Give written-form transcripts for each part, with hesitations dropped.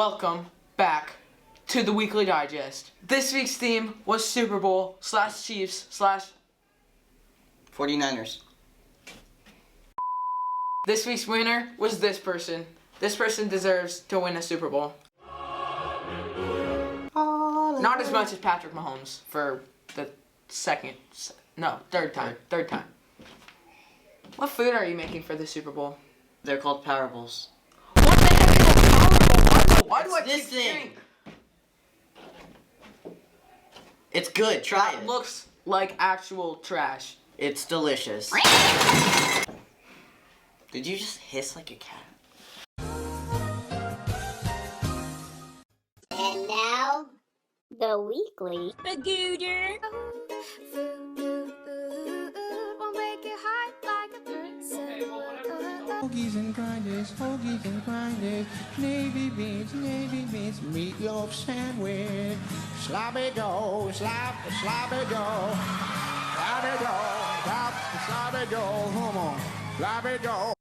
welcome back to the Weekly Digest. This week's theme was Super Bowl / Chiefs / 49ers. This week's winner was this person. This person deserves to win a Super Bowl. Not as much as Patrick Mahomes for the third time. What food are you making for the Super Bowl? They're called Power Bowls. What the heck is a Power Bowl? Why do I This keep thing. hearing? It's good. Try That it. looks like actual trash. It's delicious. Did you just hiss like a cat? And now, the weekly. The Gooder. Hoagies and grinders, navy beans, meatloaf sandwich, sloppy dough, sloppy dough, sloppy dough, come on, sloppy dough.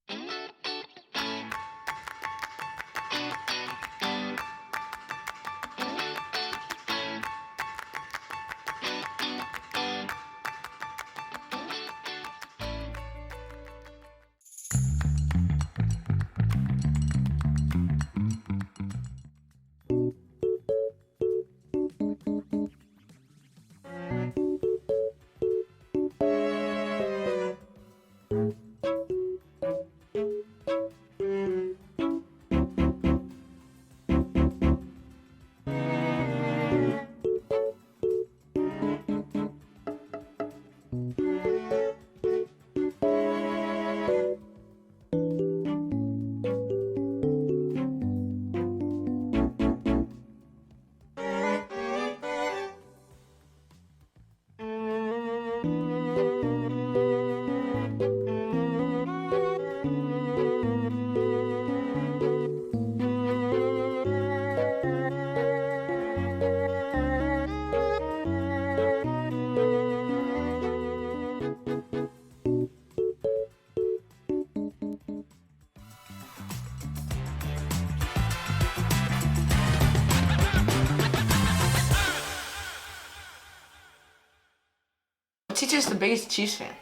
Teacher's the biggest Chiefs fan.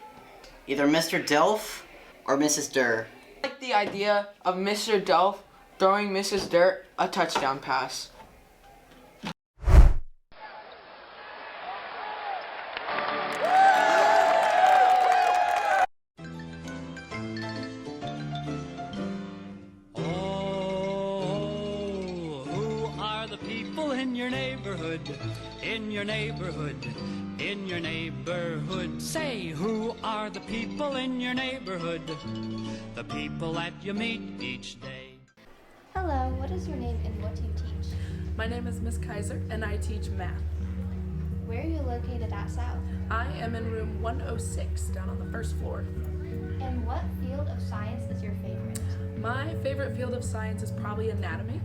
Either Mr. Delph or Mrs. Durr. I like the idea of Mr. Delph throwing Mrs. Dirt a touchdown pass. Who are the people in your neighborhood? In your neighborhood? In your neighborhood? Say, who are the people in your neighborhood? The people that you meet each day. Hello, what is your name and what do you teach? My name is Miss Kaiser and I teach math. Where are you located at South? I am in room 106 down on the first floor. And what field of science is your favorite? My favorite field of science is probably anatomy.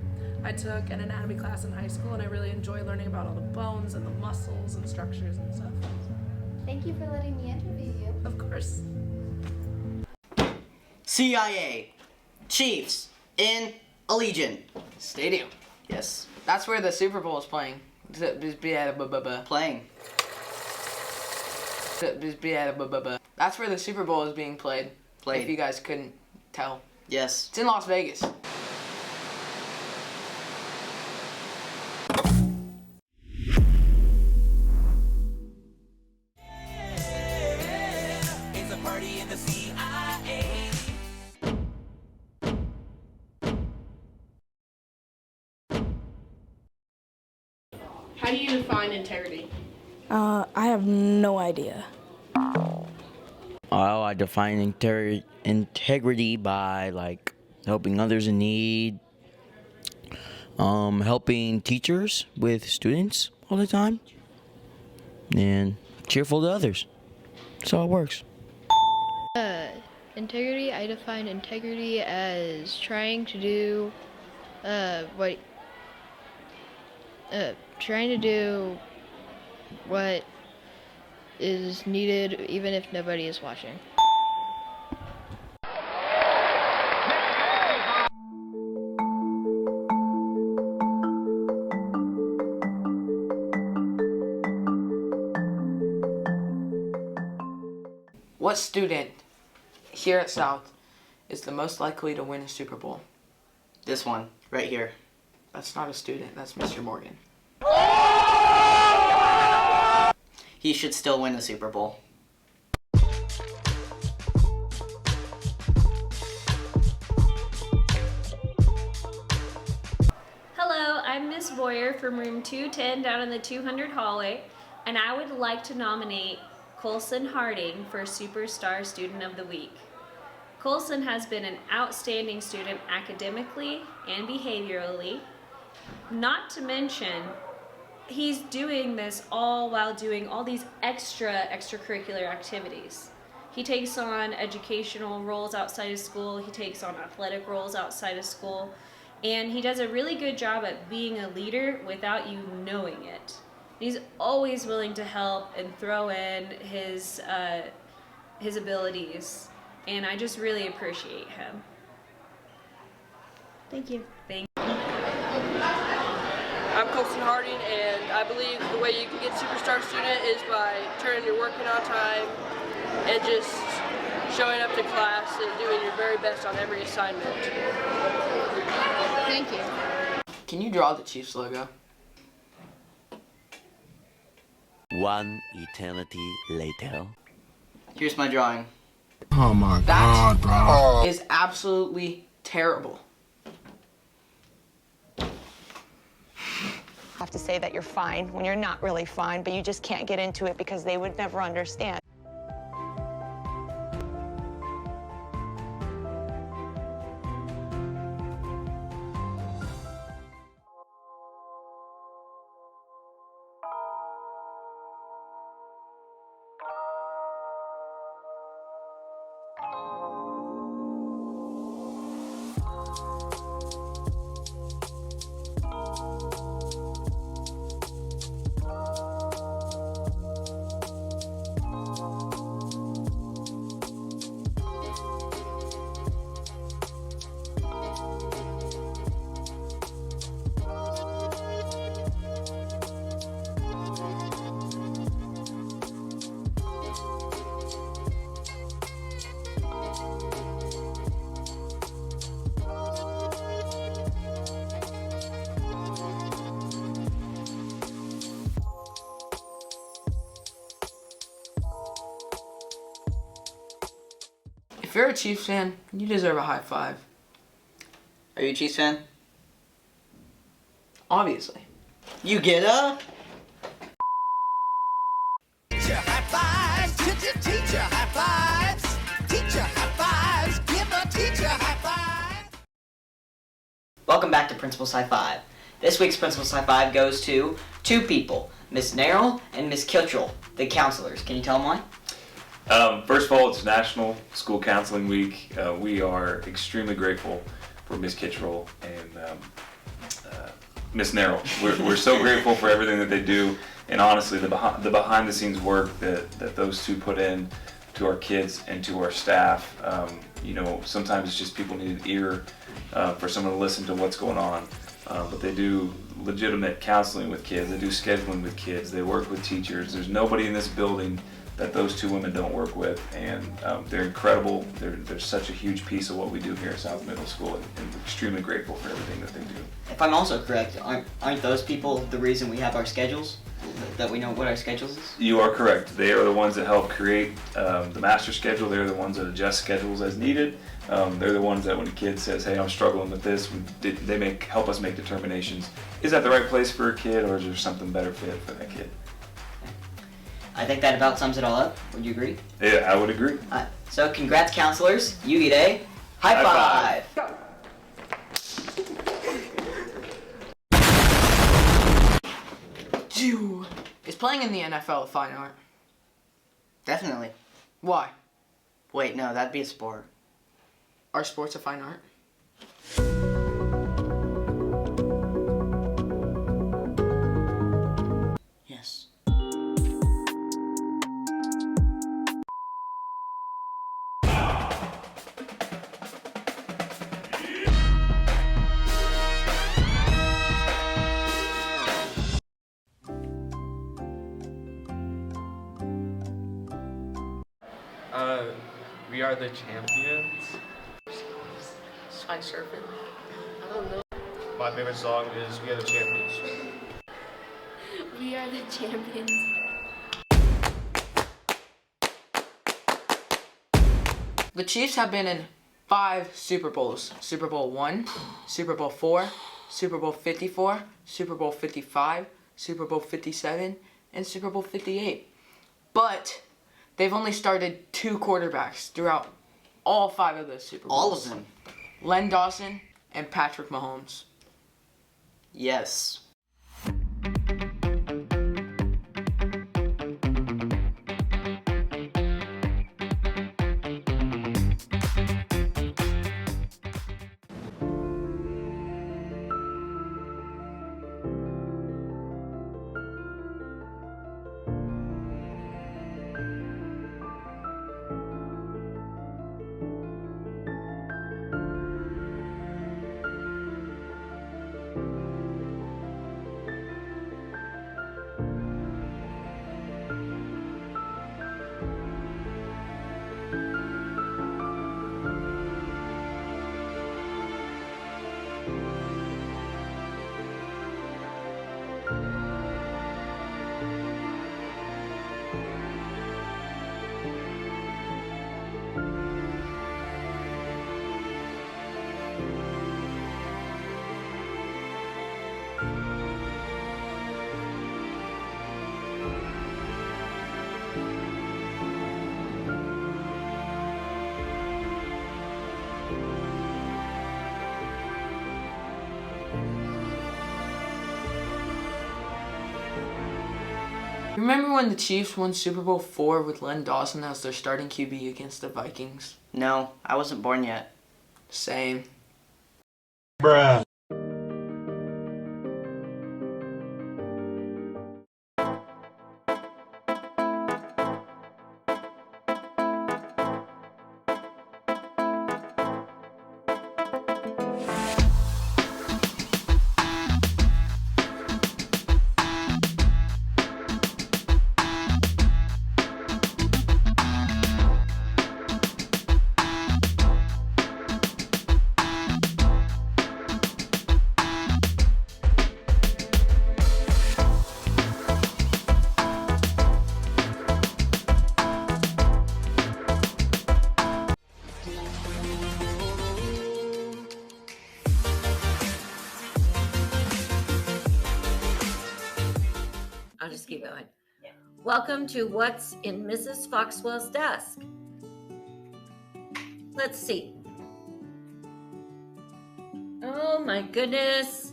I took an anatomy class in high school and I really enjoy learning about all the bones and the muscles and structures and stuff. Thank you for letting me interview you. Of course. CIA. Chiefs. In Allegiant. Stadium. Yes. That's where the Super Bowl is playing. Playing. That's where the Super Bowl is being played. Played. If you guys couldn't tell. Yes. It's in Las Vegas. How do you define integrity? I have no idea. I define integrity by helping others in need, helping teachers with students all the time, and cheerful to others. That's how it works. Integrity, I define integrity as trying to do what is needed even if nobody is watching. What student here at South is the most likely to win a Super Bowl? This one, right here. That's not a student, that's Mr. Morgan. He should still win the Super Bowl. Hello, I'm Miss Boyer from room 210 down in the 200 hallway, and I would like to nominate Colson Harding for Superstar Student of the Week. Colson has been an outstanding student academically and behaviorally. Not to mention, he's doing this all while doing all these extracurricular activities. He takes on educational roles outside of school, he takes on athletic roles outside of school, and he does a really good job at being a leader without you knowing it. He's always willing to help and throw in his abilities, and I just really appreciate him. Thank you. Thank you. I'm Colson Harding, and I believe the way you can get Superstar Student is by turning your work in on time and just showing up to class and doing your very best on every assignment. Thank you. Can you draw the Chiefs logo? One eternity later. Here's my drawing. Oh my That God, bro. is absolutely terrible. Have to say that you're fine when you're not really fine, but you just can't get into it because they would never understand. If you're a Chiefs fan, you deserve a high five. Are you a Chiefs fan? Obviously. You get a... Teacher high fives, teacher high fives, teacher high fives, give a teacher high five. Welcome back to Principal's High Five. This week's Principal's High Five goes to two people, Miss Narrell and Miss Kittrell, the counselors. Can you tell them why? First of all, it's National School Counseling Week. We are extremely grateful for Miss Kittrell and Miss Narrell. We're so grateful for everything that they do, and honestly, the behind the scenes work that those two put in to our kids and to our staff. You know, sometimes it's just people need an ear for someone to listen to what's going on, but they do legitimate counseling with kids. They do scheduling with kids. They work with teachers. There's nobody in this building that those two women don't work with, and they're incredible. They're such a huge piece of what we do here at South Middle School, and we're extremely grateful for everything that they do. If I'm also correct, aren't those people the reason we have our schedules? That we know what our schedules is? You are correct. They are the ones that help create the master schedule. They're the ones that adjust schedules as needed. They're the ones that when a kid says, hey, I'm struggling with this, they help us make determinations. Is that the right place for a kid, or is there something better fit for that kid? I think that about sums it all up. Would you agree? Yeah, I would agree. So congrats, counselors. You get a high five. Is playing in the NFL a fine art? Definitely. Why? Wait, no, that'd be a sport. Are sports a fine art? Yes. We are the champions. Sky surfing. I don't know. My favorite song is We Are the Champions. We are the champions. The Chiefs have been in 5 Super Bowls. Super Bowl 1, Super Bowl 4, Super Bowl 54, Super Bowl 55, Super Bowl 57, and Super Bowl 58. But they've only started 2 quarterbacks throughout all 5 of those Super Bowls. All of them? Len Dawson and Patrick Mahomes. Yes. Remember when the Chiefs won Super Bowl 4 with Len Dawson as their starting QB against the Vikings? No, I wasn't born yet. Same. Bruh. I'll just keep going. Yeah. Welcome to What's in Mrs. Foxwell's Desk. Let's see. Oh my goodness.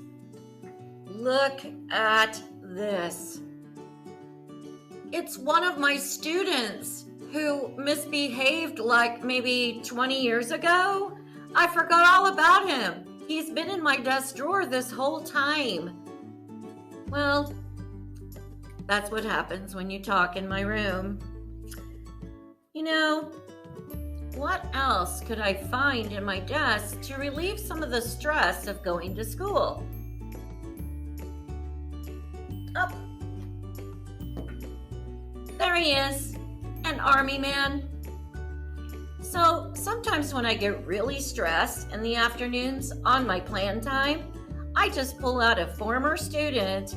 Look at this. It's one of my students who misbehaved like maybe 20 years ago. I forgot all about him. He's been in my desk drawer this whole time. Well, that's what happens when you talk in my room. You know, what else could I find in my desk to relieve some of the stress of going to school? Oh, there he is, an army man. So sometimes when I get really stressed in the afternoons on my plan time, I just pull out a former student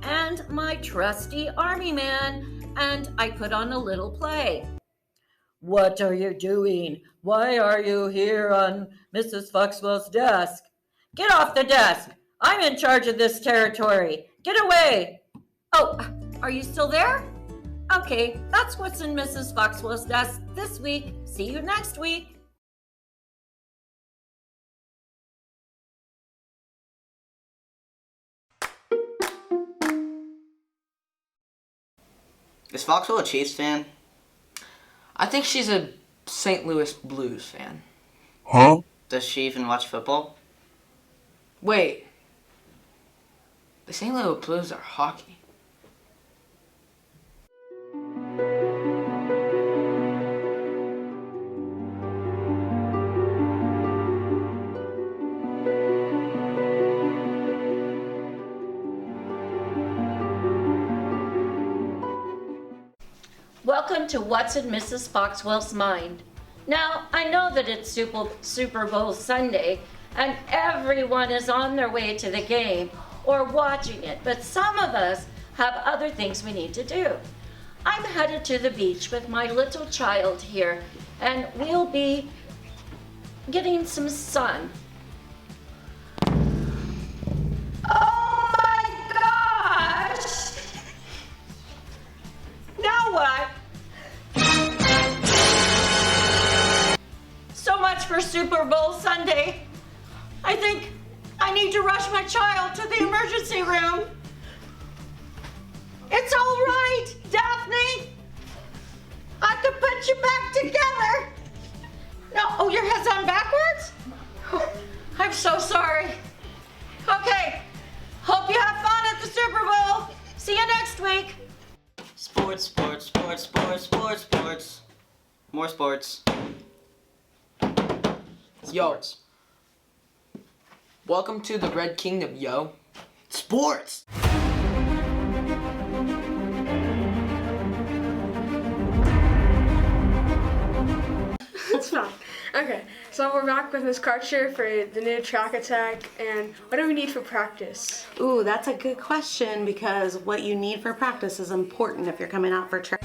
and my trusty army man, and I put on a little play. What are you doing? Why are you here on Mrs. Foxwell's desk? Get off the desk! I'm in charge of this territory. Get away! Oh, are you still there? Okay, that's what's in Mrs. Foxwell's desk this week. See you next week. Is Foxwell a Chiefs fan? I think she's a St. Louis Blues fan. Huh? Does she even watch football? Wait. The St. Louis Blues are hockey. Welcome to What's in Mrs. Foxwell's Mind. Now, I know that it's Super Bowl Sunday and everyone is on their way to the game or watching it, but some of us have other things we need to do. I'm headed to the beach with my little child here, and we'll be getting some sun. Oh my gosh! Now what? So much for Super Bowl Sunday. I think I need to rush my child to the emergency room. It's all right, Daphne. I could put you back together. No, oh, your head's on backwards? Oh, I'm so sorry. Okay, hope you have fun at the Super Bowl. See you next week. Sports, sports, sports, sports, sports, sports. More sports. Sports. Welcome to the Red Kingdom, yo. Sports! It's fine. Okay, so we're back with Ms. Karcher for the new track attack, and what do we need for practice? Ooh, that's a good question, because what you need for practice is important if you're coming out for track.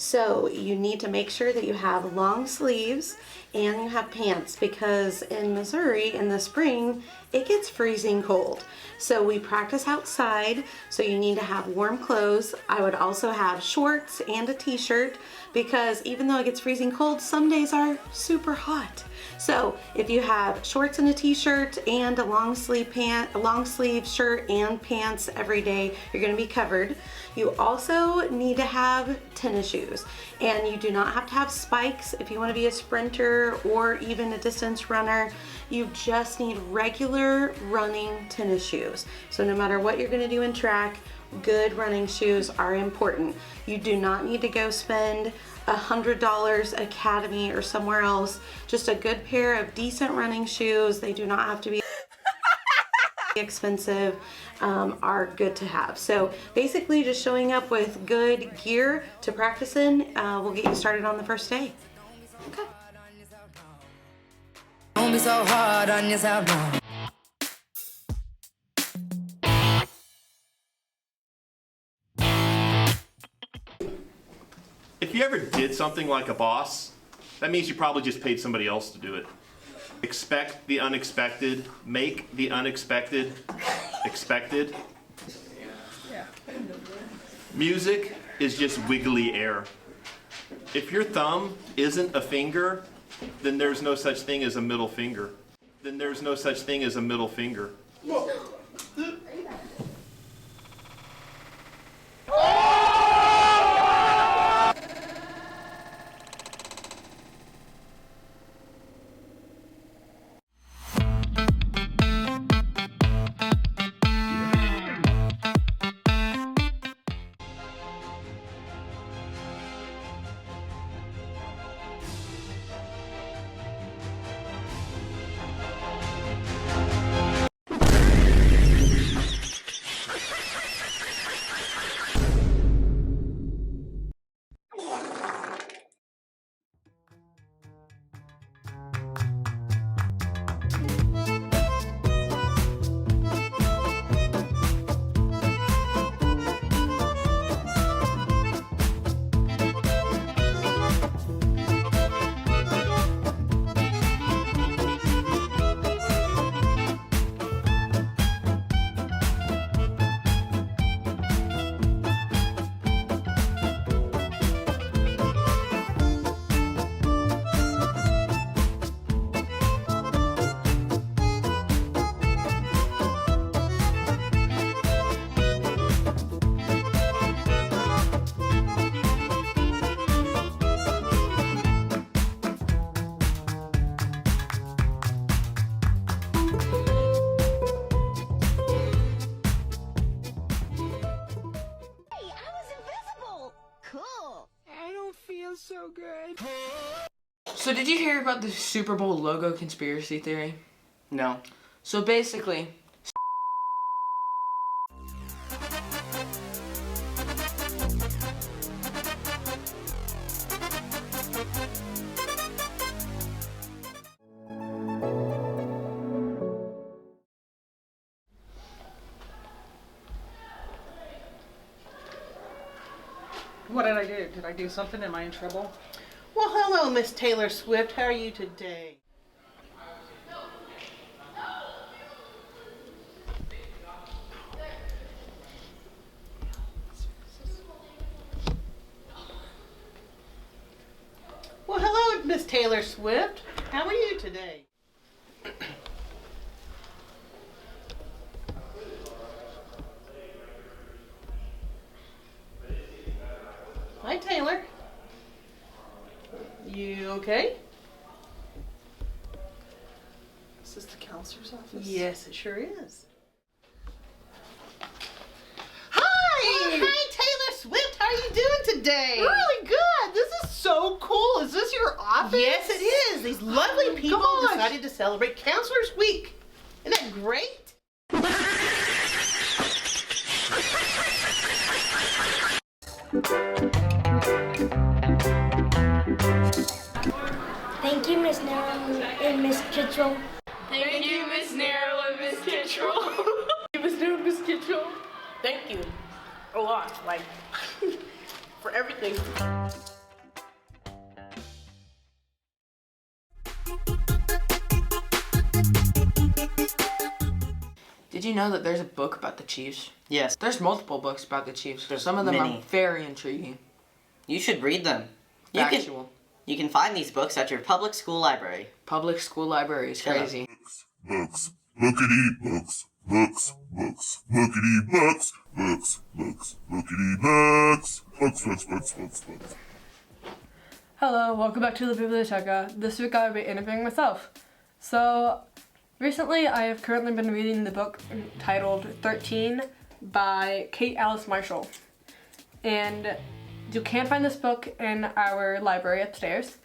So you need to make sure that you have long sleeves and you have pants, because in Missouri in the spring it gets freezing cold. So we practice outside, so you need to have warm clothes. I would also have shorts and a t-shirt, because even though it gets freezing cold, some days are super hot. So if you have shorts and a t-shirt and a long sleeve shirt and pants every day, you're going to be covered. You also need to have tennis shoes, and you do not have to have spikes if you want to be a sprinter or even a distance runner. You just need regular running tennis shoes. So no matter what you're going to do in track, good running shoes are important. You do not need to go spend $100 Academy or somewhere else. Just a good pair of decent running shoes, they do not have to be expensive, are good to have. So basically just showing up with good gear to practice in will get you started on the first day. Okay. Don't be so hard on yourself now. If you ever did something like a boss, that means you probably just paid somebody else to do it. Expect the unexpected, make the unexpected expected. Music is just wiggly air. If your thumb isn't a finger, then there's no such thing as a middle finger. Then there's no such thing as a middle finger. So good. So did you hear about the Super Bowl logo conspiracy theory? No. So basically, What did I do? Did I do something? Am I in trouble? Well, hello, Miss Taylor Swift. How are you today? Well, hello, Miss Taylor Swift. How are you today? Hi, Taylor. You okay? Is this the counselor's office? Yes, it sure is. Hi! Hi, Taylor Swift. How are you doing today? Really good. This is so cool. Is this your office? Yes, it is. These lovely people decided to celebrate Counselor's Week. Isn't that great? Thank you, Miss Narrow and Miss Kitchell. Thank you, Miss Narrow and Miss Kitchell. Miss Narrow and Miss Kitchell. Thank you. A lot. Like, for everything. Did you know that there's a book about the Chiefs? Yes. There's multiple books about the Chiefs. There's Some of them many. are very intriguing. You should read them. Factual. You can find these books at your public school library. Public school library is crazy. Books, bookity books, books, books, bookity books, books, books, bookity books, books, books, books, books, books. Hello, welcome back to the Biblioteca. This week I'll be interviewing myself. So, recently I have currently been reading the book titled 13 by Kate Alice Marshall. And you can find this book in our library upstairs.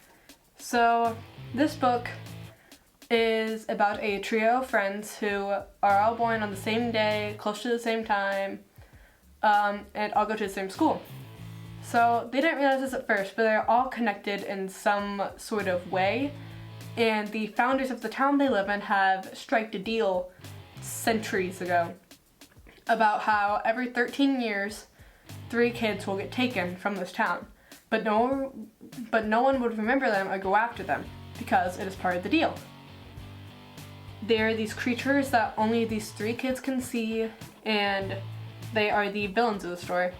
So, this book is about a trio of friends who are all born on the same day, close to the same time, and all go to the same school. So they didn't realize this at first, but they're all connected in some sort of way, and the founders of the town they live in have striked a deal centuries ago about how every 13 years 3 kids will get taken from this town, but no one would remember them or go after them because it is part of the deal. They're these creatures that only these 3 kids can see, and they are the villains of the story.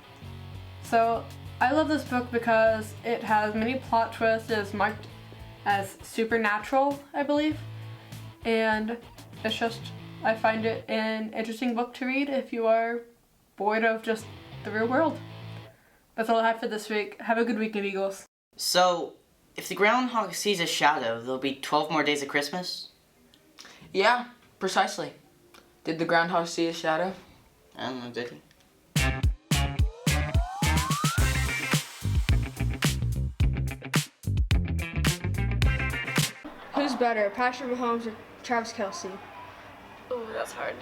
So I love this book because it has many plot twists. It is marked as supernatural, I believe, and it's just, I find it an interesting book to read if you are bored of just the real world. That's all I have for this week. Have a good weekend, Eagles. So, if the groundhog sees a shadow, there'll be 12 more days of Christmas? Yeah, precisely. Did the groundhog see a shadow? I don't know, did he? Who's better, Patrick Mahomes or Travis Kelce? Ooh, that's hard.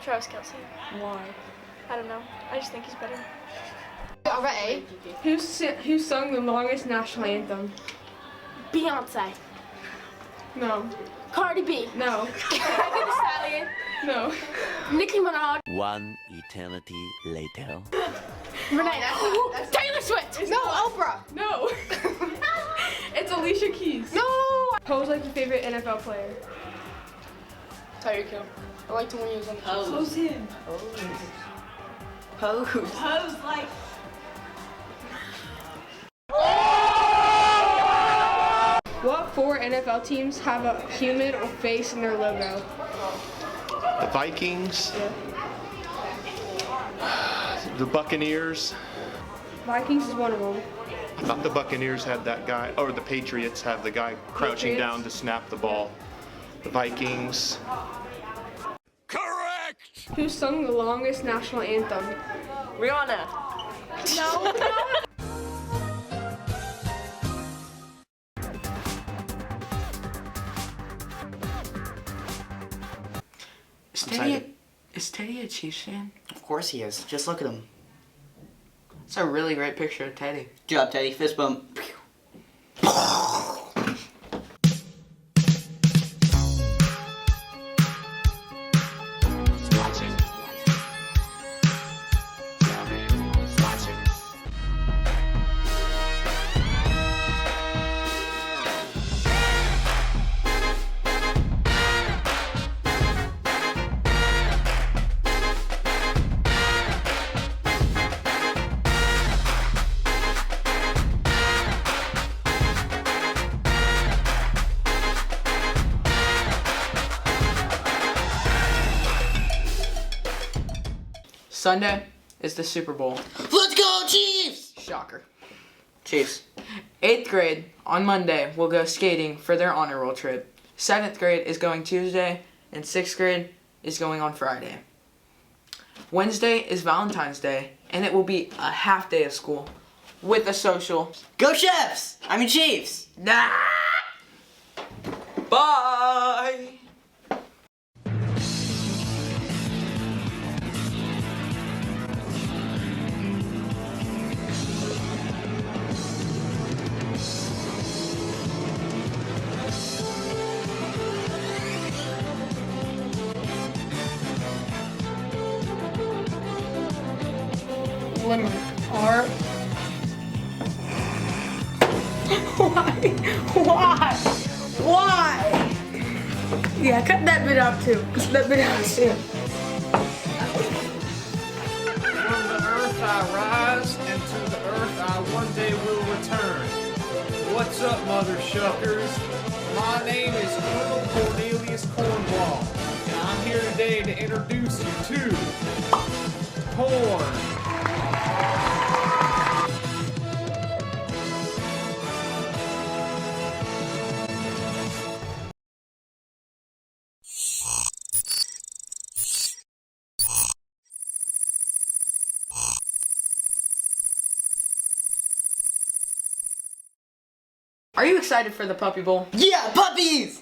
Travis Kelce. Why? I don't know. I just think he's better. Alright. Who sung the longest national anthem? Beyonce. No. Cardi B. No. Megan Thee Stallion. No. Nicki Minaj. One eternity later. Renee. Taylor Swift. No, Oprah. No. It's Alicia Keys. No. Who's like your favorite NFL player? Tyreek Hill. I liked him when he was on the Pose. Pose him. Pose. Pose like. What 4 NFL teams have a human or face in their logo? The Vikings, the Buccaneers. Vikings is one of them. I thought the Buccaneers had that guy, or the Patriots have the guy crouching Patriots? down to snap the ball. The Vikings. Who sung the longest national anthem? Rihanna. No. Is Teddy a Chiefs fan? Of course he is. Just look at him. It's a really great picture of Teddy. Good job, Teddy. Fist bump. Sunday is the Super Bowl. Let's go, Chiefs! Shocker. Chiefs. 8th grade on Monday will go skating for their honor roll trip. 7th grade is going Tuesday, and 6th grade is going on Friday. Wednesday is Valentine's Day, and it will be a half day of school with a social. Go Chefs! I mean Chiefs! Nah! Bye! Limerick. R. Why? Why? Yeah, cut that bit out too. Cut that bit out too. From the earth I rise, and to the earth I one day will return. What's up, mother shuckers? My name is Colonel Cornelius Cornwall, and I'm here today to introduce you to corn. Are you excited for the Puppy Bowl? Yeah, puppies!